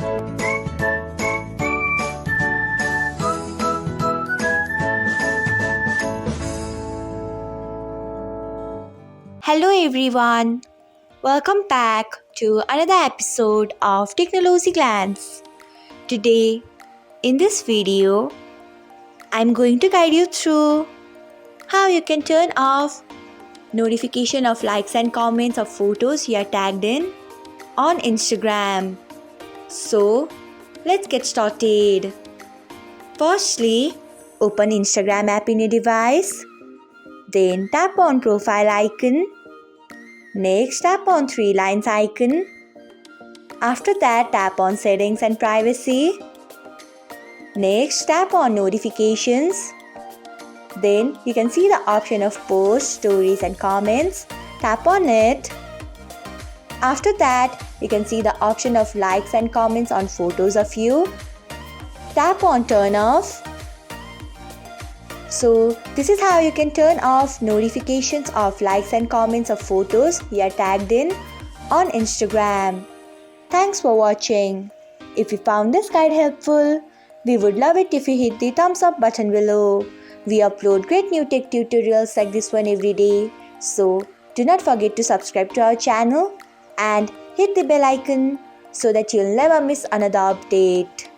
Hello everyone, welcome back to another episode of Technologyglance. Today, in this video, I'm going to guide you through how you can turn off notification of likes and comments of photos you are tagged in on Instagram. So, let's get started. Firstly, open Instagram app in your device. Then tap on profile icon. Next, tap on three lines icon. After that, tap on settings and privacy. Next, tap on notifications. Then you can see the option of posts, stories and comments. Tap on it. After that, you can see the option of likes and comments on photos of you. Tap on turn off. So this is how you can turn off notifications of likes and comments of photos you are tagged in on Instagram. Thanks for watching. If you found this guide helpful, we would love it if you hit the thumbs up button below. We upload great new tech tutorials like this one every day. So do not forget to subscribe to our channel and hit the bell icon so that you'll never miss another update.